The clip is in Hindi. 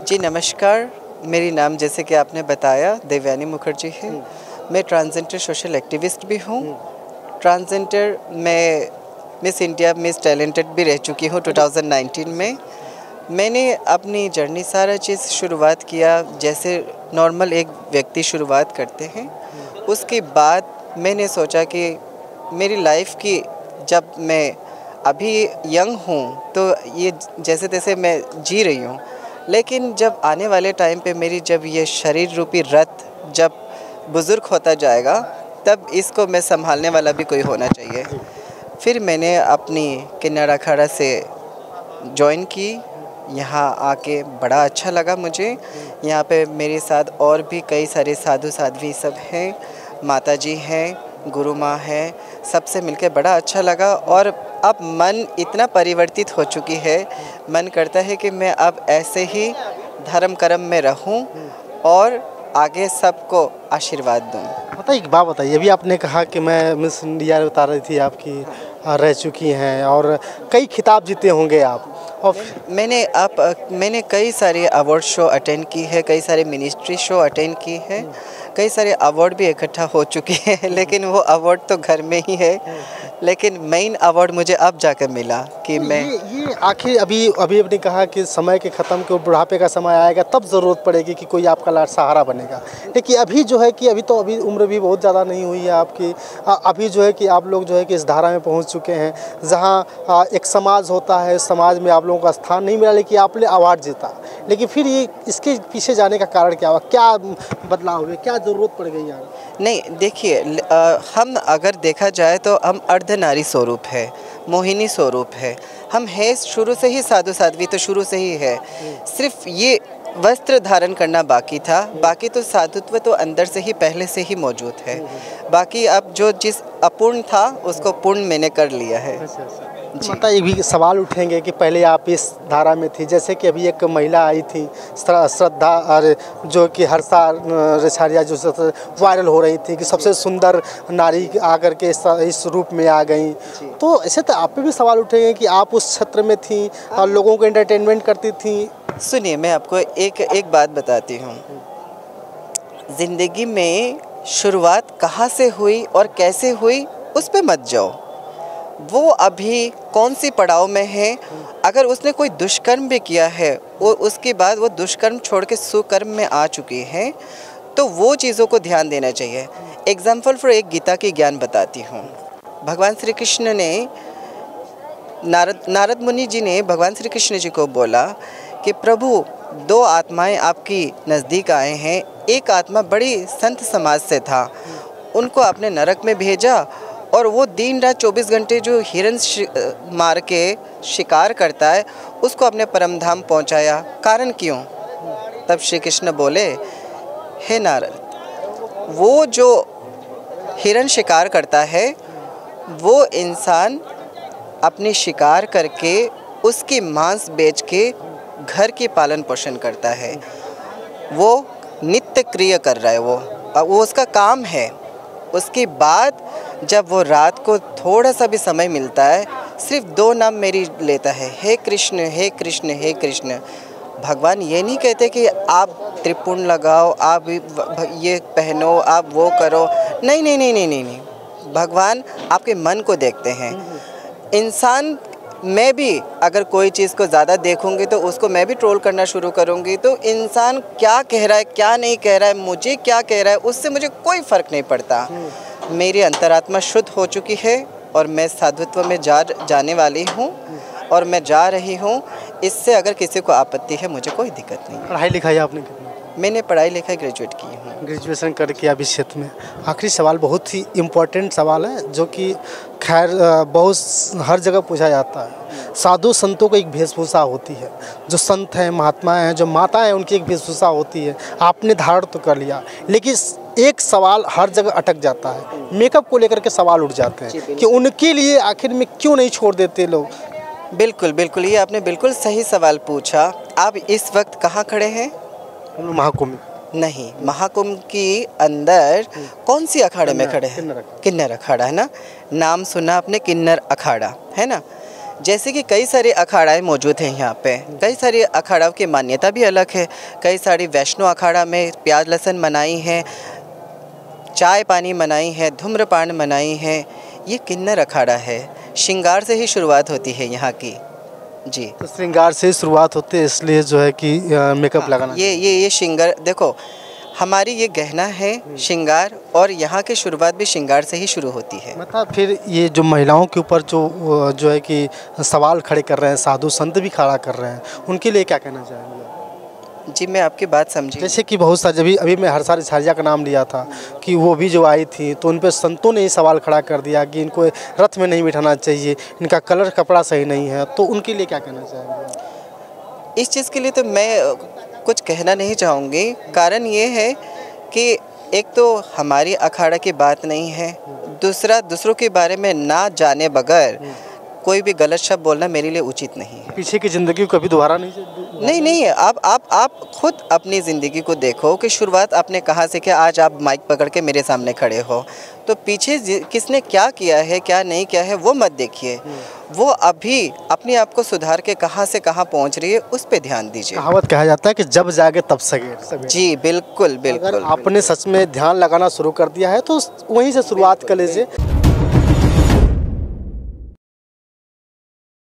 जी नमस्कार, मेरी नाम जैसे कि आपने बताया देवयानी मुखर्जी है। मैं ट्रांसजेंडर सोशल एक्टिविस्ट भी हूँ। ट्रांसजेंडर मैं मिस इंडिया मिस टैलेंटेड भी रह चुकी हूँ 2019 में। मैंने अपनी जर्नी सारा चीज़ शुरुआत किया जैसे नॉर्मल एक व्यक्ति शुरुआत करते हैं। उसके बाद मैंने सोचा कि मेरी लाइफ की जब मैं अभी यंग हूँ तो ये जैसे तैसे मैं जी रही हूँ, लेकिन जब आने वाले टाइम पे मेरी जब ये शरीर रूपी रथ जब बुज़ुर्ग होता जाएगा तब इसको मैं संभालने वाला भी कोई होना चाहिए। फिर मैंने अपनी किन्नर अखाड़ा से जॉइन की। यहाँ आके बड़ा अच्छा लगा मुझे। यहाँ पे मेरे साथ और भी कई सारे साधु साध्वी सब हैं, माता जी हैं, गुरु माँ है, सबसे मिलकर बड़ा अच्छा लगा। और अब मन इतना परिवर्तित हो चुकी है, मन करता है कि मैं अब ऐसे ही धर्म कर्म में रहूं और आगे सबको आशीर्वाद दूं। बताइए, एक बात बताइए, अभी आपने कहा कि मैं मिस इंडिया बता रही थी आपकी रह चुकी हैं और कई खिताब जीते होंगे आप। और मैंने कई सारे अवार्ड शो अटेंड की है, कई सारे मिनिस्ट्री शो अटेंड की है, कई सारे अवार्ड भी इकट्ठा हो चुके हैं, लेकिन वो अवार्ड तो घर में ही है। लेकिन मेन अवार्ड मुझे अब जाकर मिला कि मैं ये आखिर अभी आपने कहा कि समय के ख़त्म के बुढ़ापे का समय आएगा तब ज़रूरत पड़ेगी कि कोई आपका लाड सहारा बनेगा। लेकिन अभी जो है कि अभी उम्र भी बहुत ज़्यादा नहीं हुई है आपकी। अभी जो है कि आप लोग जो है कि इस धारा में पहुंच चुके हैं जहां एक समाज होता है, समाज में आप लोगों का स्थान नहीं मिला, लेकिन आपने अवार्ड जीता। लेकिन फिर ये इसके पीछे जाने का कारण क्या हुआ, क्या बदलाव हुए, क्या ज़रूरत पड़ गई यार? नहीं, देखिए हम अगर देखा जाए तो हम अर्धनारी स्वरूप है, मोहिनी स्वरूप है। हम है शुरू से ही साधु साध्वी तो शुरू से ही है। सिर्फ ये वस्त्र धारण करना बाकी था, बाकी तो साधुत्व तो अंदर से ही पहले से ही मौजूद है। बाकी अब जो जिस अपूर्ण था उसको पूर्ण मैंने कर लिया है। मतलब ये भी सवाल उठेंगे कि पहले आप इस धारा में थी, जैसे कि अभी एक महिला आई थी श्रद्धा, और जो कि हर्षा रेछारिया जो वायरल हो रही थी कि सबसे सुंदर नारी आकर के इस रूप में आ गई। तो ऐसे तो आप पे भी सवाल उठेंगे कि आप उस क्षेत्र में थी और लोगों को एंटरटेनमेंट करती थी। सुनिए, मैं आपको एक बात बताती हूँ। ज़िंदगी में शुरुआत कहाँ से हुई और कैसे हुई उस पे मत जाओ। वो अभी कौन सी पड़ाव में है। अगर उसने कोई दुष्कर्म भी किया है वो उसके बाद वो दुष्कर्म छोड़ के सुकर्म में आ चुकी है, तो वो चीज़ों को ध्यान देना चाहिए। एग्जाम्पल फॉर एक गीता की ज्ञान बताती हूँ। भगवान श्री कृष्ण ने नारद मुनि जी ने भगवान श्री कृष्ण जी को बोला कि प्रभु, दो आत्माएं आपकी नज़दीक आए हैं। एक आत्मा बड़ी संत समाज से था, उनको आपने नरक में भेजा और वो दिन रात 24 घंटे जो हिरन मार के शिकार करता है उसको अपने परम धाम पहुंचाया। कारण क्यों? तब श्री कृष्ण बोले, हे नारद, वो जो हिरन शिकार करता है वो इंसान अपनी शिकार करके उसकी मांस बेच के घर की पालन पोषण करता है। वो नित्य क्रिया कर रहा है, वो उसका काम है। उसके बाद जब वो रात को थोड़ा सा भी समय मिलता है, सिर्फ 2 नाम मेरी लेता है, हे कृष्ण हे कृष्ण हे कृष्ण। भगवान ये नहीं कहते कि आप त्रिपुण लगाओ, आप ये पहनो, आप वो करो। नहीं नहीं नहीं नहीं नहीं नहीं, भगवान आपके मन को देखते हैं। इंसान मैं भी अगर कोई चीज़ को ज़्यादा देखूंगी तो उसको मैं भी ट्रोल करना शुरू करूंगी। तो इंसान क्या कह रहा है क्या नहीं कह रहा है, मुझे क्या कह रहा है, उससे मुझे कोई फ़र्क नहीं पड़ता। मेरी अंतरात्मा शुद्ध हो चुकी है और मैं साधुत्व में जाने वाली हूँ और मैं जा रही हूँ। इससे अगर किसी को आपत्ति है मुझे कोई दिक्कत नहीं। पढ़ाई लिखाई आपने कितनी? मैंने पढ़ाई लिखाई ग्रेजुएट की हूँ। ग्रेजुएशन करके अभी क्षेत्र में। आखिरी सवाल बहुत ही इम्पोर्टेंट सवाल है जो कि खैर बहुत हर जगह पूछा जाता है। साधु संतों की एक वेशभूषा होती है, जो संत हैं, महात्मा हैं, जो माता हैं, उनकी एक वेशभूषा होती है। आपने धारण तो कर लिया, लेकिन एक सवाल हर जगह अटक जाता है, मेकअप को लेकर के सवाल उठ जाते हैं कि उनके लिए आखिर में क्यों नहीं छोड़ देते लोग? बिल्कुल बिल्कुल, ये आपने बिल्कुल सही सवाल पूछा। आप इस वक्त कहाँ खड़े हैं? महाकुंभ नहीं, महाकुंभ की अंदर कौन सी अखाड़े में खड़े हैं? किन्नर अखाड़ा है ना। नाम सुना आपने, किन्नर अखाड़ा है ना। जैसे कि कई सारे अखाड़ाएँ मौजूद हैं यहाँ पे, कई सारे अखाड़ों की मान्यता भी अलग है। कई सारी वैष्णो अखाड़ा में प्याज लहसुन मनाही है, चाय पानी मनाही है, धूम्रपान मनाही है। ये किन्नर अखाड़ा है, श्रृंगार से ही शुरुआत होती है यहाँ की। जी, तो श्रृंगार से शुरुआत होती है, इसलिए जो है कि मेकअप लगाना। ये श्रृंगार देखो, हमारी ये गहना है श्रृंगार, और यहाँ की शुरुआत भी श्रृंगार से ही शुरू होती है। मतलब फिर ये जो महिलाओं के ऊपर जो है कि सवाल खड़े कर रहे हैं, साधु संत भी खड़ा कर रहे हैं, उनके लिए क्या कहना चाहेंगे? जी, मैं आपकी बात समझी। जैसे कि बहुत सारे अभी मैं हरसारी छारिया का नाम लिया था कि वो भी जो आई थी, तो उन पर संतों ने ही सवाल खड़ा कर दिया कि इनको रथ में नहीं बिठाना चाहिए, इनका कलर कपड़ा सही नहीं है, तो उनके लिए क्या कहना चाहेंगे? इस चीज़ के लिए तो मैं कुछ कहना नहीं चाहूँगी। कारण ये है कि एक तो हमारी अखाड़ा की बात नहीं है, दूसरा दूसरों के बारे में ना जाने बगैर कोई भी गलत शब्द बोलना मेरे लिए उचित नहीं है। पीछे की ज़िंदगी को कभी दोबारा नहीं, आप खुद अपनी ज़िंदगी को देखो कि शुरुआत आपने कहाँ से किया। आज आप माइक पकड़ के मेरे सामने खड़े हो, तो पीछे किसने क्या किया है, क्या नहीं किया है, वो मत देखिए। वो अभी अपने आप को सुधार के कहाँ से कहाँ पहुँच रही है, उस पे ध्यान दीजिए। कहावत कहा जाता है कि जब जागे तब सवेरे। जी, बिल्कुल बिल्कुल। अगर आपने सच में ध्यान लगाना शुरू कर दिया है तो वहीं से शुरुआत कर लीजिए।